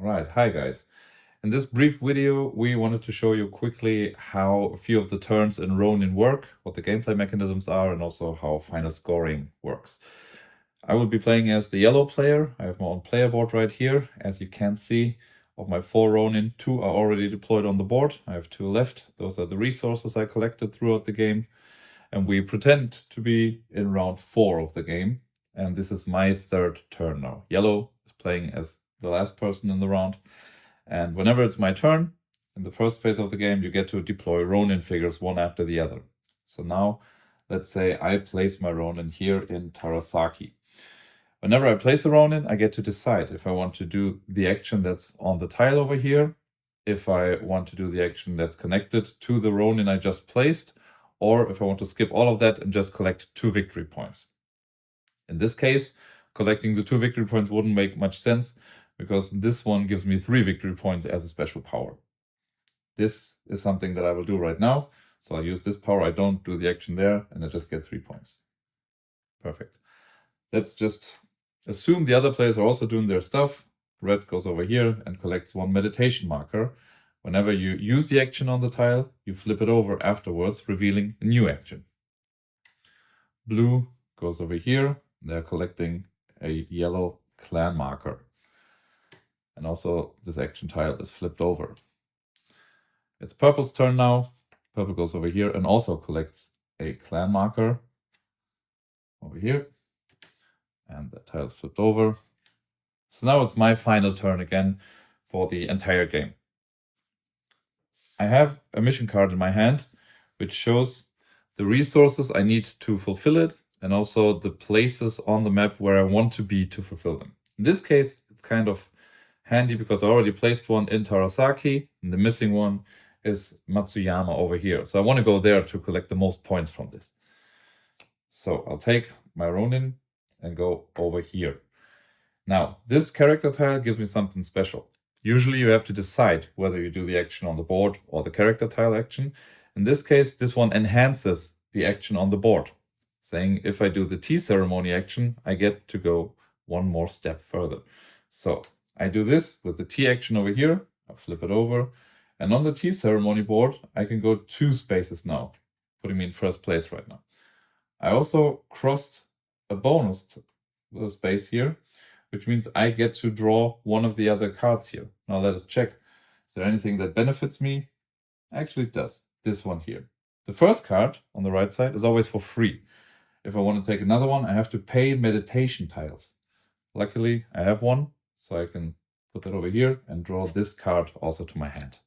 Alright, hi guys. In this brief video, we wanted to show you quickly how a few of the turns in Ronin work, what the gameplay mechanisms are, and also how final scoring works. I will be playing as the yellow player. I have my own player board right here. As you can see, of my 4 Ronin, 2 are already deployed on the board. I have 2 left. Those are the resources I collected throughout the game. And we pretend to be in round 4 of the game. And this is my 3rd turn now. Yellow is playing as the last person in the round. And whenever it's my turn, in the first phase of the game, you get to deploy Ronin figures one after the other. So now, let's say I place my Ronin here in Tarasaki. Whenever I place a Ronin, I get to decide if I want to do the action that's on the tile over here, if I want to do the action that's connected to the Ronin I just placed, or if I want to skip all of that and just collect 2 victory points. In this case, collecting the 2 victory points wouldn't make much sense, because this one gives me 3 victory points as a special power. This is something that I will do right now. So I'll use this power, I don't do the action there, and I just get 3 points. Perfect. Let's just assume the other players are also doing their stuff. Red goes over here and collects 1 meditation marker. Whenever you use the action on the tile, you flip it over afterwards, revealing a new action. Blue goes over here. They're collecting a yellow clan marker. And also this action tile is flipped over. It's purple's turn now. Purple goes over here and also collects a clan marker over here. And the tile is flipped over. So now it's my final turn again for the entire game. I have a mission card in my hand, which shows the resources I need to fulfill it, and also the places on the map where I want to be to fulfill them. In this case, it's kind of handy because I already placed one in Tarasaki, and the missing one is Matsuyama over here. So I want to go there to collect the most points from this. So I'll take my Ronin and go over here. Now, this character tile gives me something special. Usually you have to decide whether you do the action on the board or the character tile action. In this case, this one enhances the action on the board, saying if I do the tea ceremony action, I get to go one more step further. So I do this with the tea action over here. I'll flip it over. And on the tea ceremony board, I can go 2 spaces now, putting me in first place right now. I also crossed a bonus space here, which means I get to draw one of the other cards here. Now let us check. Is there anything that benefits me? Actually, it does. This one here. The first card on the right side is always for free. If I want to take another one, I have to pay meditation tiles. Luckily, I have one, so I can put that over here and draw this card also to my hand.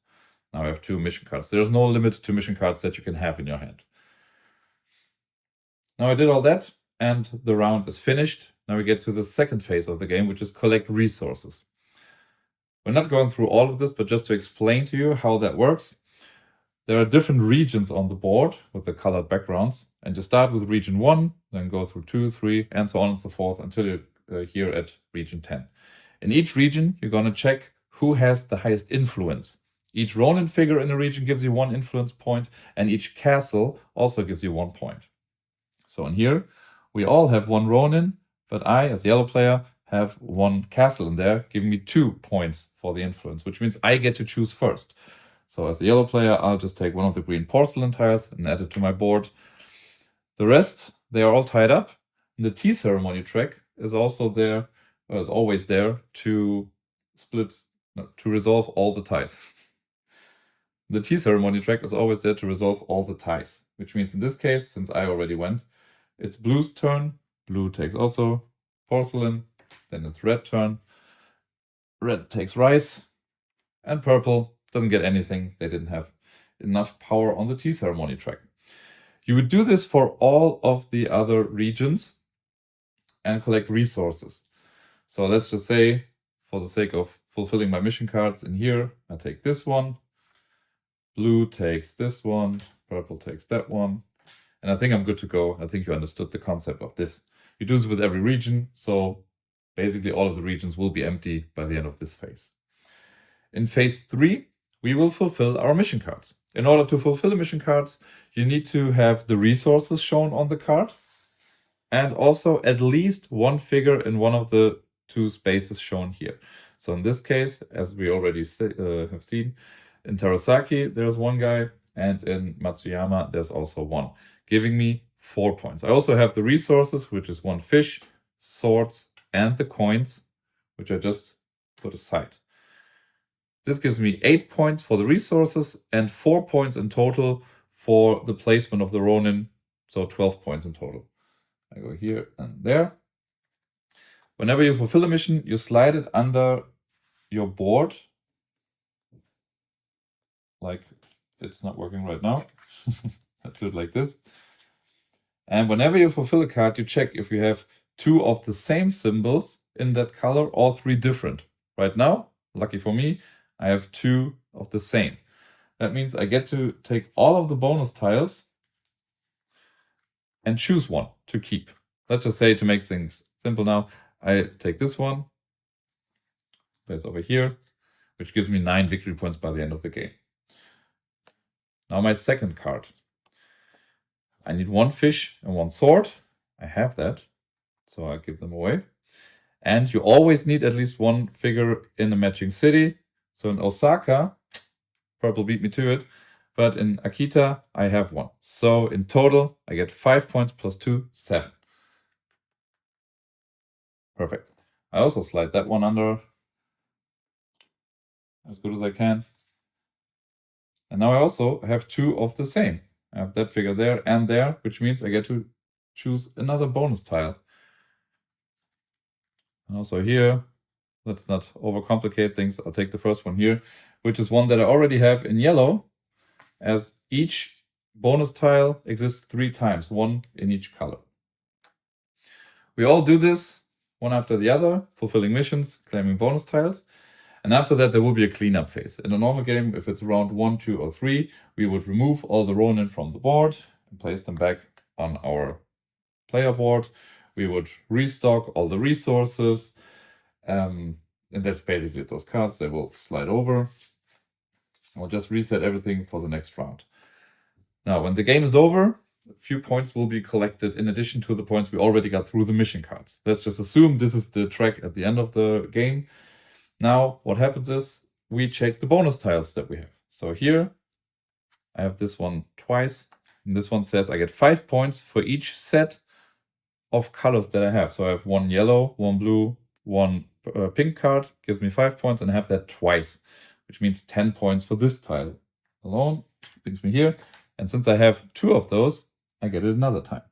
Now I have 2 mission cards. There's no limit to mission cards that you can have in your hand. Now I did all that, and the round is finished. Now we get to the second phase of the game, which is collect resources. We're not going through all of this, but just to explain to you how that works. There are different regions on the board with the colored backgrounds, and you start with region 1, then go through 2, 3, and so on and so forth until you're here at region 10. In each region, you're going to check who has the highest influence. Each Ronin figure in a region gives you 1 influence point, and each castle also gives you 1 point. So in here, we all have 1 Ronin, but I, as the yellow player, have 1 castle in there, giving me 2 points for the influence, which means I get to choose first. So as the yellow player, I'll just take one of the green porcelain tiles and add it to my board. The rest, they are all tied up. And the tea ceremony track is also there, is always there to resolve all the ties. The tea ceremony track is always there to resolve all the ties, which means in this case, since I already went, it's blue's turn. Blue takes also porcelain. Then it's red turn. Red takes rice. And purple doesn't get anything. They didn't have enough power on the tea ceremony track. You would do this for all of the other regions and collect resources. So let's just say, for the sake of fulfilling my mission cards in here, I take this one. Blue takes this one. Purple takes that one. And I think I'm good to go. I think you understood the concept of this. You do this with every region, so basically all of the regions will be empty by the end of this phase. In phase 3, we will fulfill our mission cards. In order to fulfill the mission cards, you need to have the resources shown on the card, and also at least 1 figure in one of the 2 spaces shown here. So in this case, as we already have seen, in Terasaki there's one guy, and in Matsuyama there's also one, giving me 4 points. I also have the resources, which is 1 fish, swords, and the coins, which I just put aside. This gives me 8 points for the resources and 4 points in total for the placement of the Ronin, so 12 points in total. I go here and there. Whenever you fulfill a mission, you slide it under your board. Like, it's not working right now. Let's do it like this. And whenever you fulfill a card, you check if you have 2 of the same symbols in that color or 3 different. Right now, lucky for me, I have 2 of the same. That means I get to take all of the bonus tiles and choose one to keep. Let's just say, to make things simple now, I take this one, place over here, which gives me 9 victory points by the end of the game. Now my second card. I need 1 fish and 1 sword. I have that, so I give them away. And you always need at least 1 figure in a matching city. So in Osaka, purple beat me to it, but in Akita, I have 1. So in total, I get 5 points plus 2, 7. Perfect. I also slide that one under as good as I can. And now I also have 2 of the same. I have that figure there and there, which means I get to choose another bonus tile. And also here, let's not overcomplicate things. I'll take the first one here, which is one that I already have in yellow, as each bonus tile exists 3 times, 1 in each color. We all do this one after the other, fulfilling missions, claiming bonus tiles. And after that, there will be a cleanup phase. In a normal game, if it's round 1, 2, or 3, we would remove all the Ronin from the board and place them back on our player board. We would restock all the resources. And that's basically those cards. They will slide over. We'll just reset everything for the next round. Now, when the game is over, a few points will be collected in addition to the points we already got through the mission cards. Let's just assume this is the track at the end of the game. Now, what happens is we check the bonus tiles that we have. So here, I have this one twice. And this one says I get 5 points for each set of colors that I have. So I have 1 yellow, 1 blue, 1 pink card, gives me 5 points, and I have that twice, which means 10 points for this tile alone. Brings me here. And since I have 2 of those, I get it another time.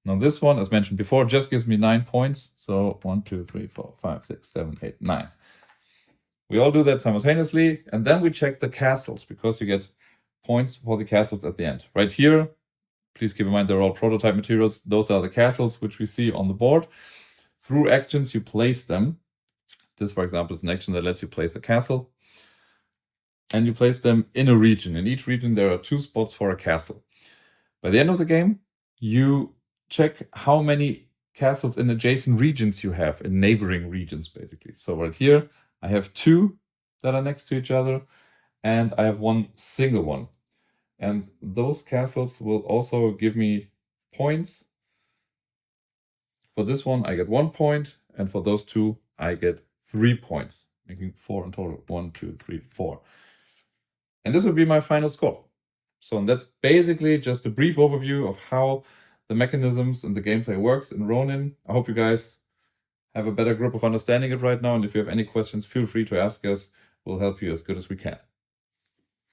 Now this one, as mentioned before, just gives me 9 points. So 1, 2, 3, 4, 5, 6, 7, 8, 9. We all do that simultaneously. And then we check the castles, because you get points for the castles at the end. Right here, please keep in mind they're all prototype materials. Those are the castles which we see on the board. Through actions, you place them. This, for example, is an action that lets you place a castle. And you place them in a region. In each region, there are 2 spots for a castle. By the end of the game, you check how many castles in adjacent regions you have, in neighboring regions, basically. So right here, I have 2 that are next to each other, and I have 1 single one. And those castles will also give me points. For this one, I get 1 point, and for those 2, I get 3 points, making 4 in total. 1, 2, 3, 4. And this will be my final score. So that's basically just a brief overview of how the mechanisms and the gameplay works in Ronin. I hope you guys have a better grip of understanding it right now. And if you have any questions, feel free to ask us. We'll help you as good as we can.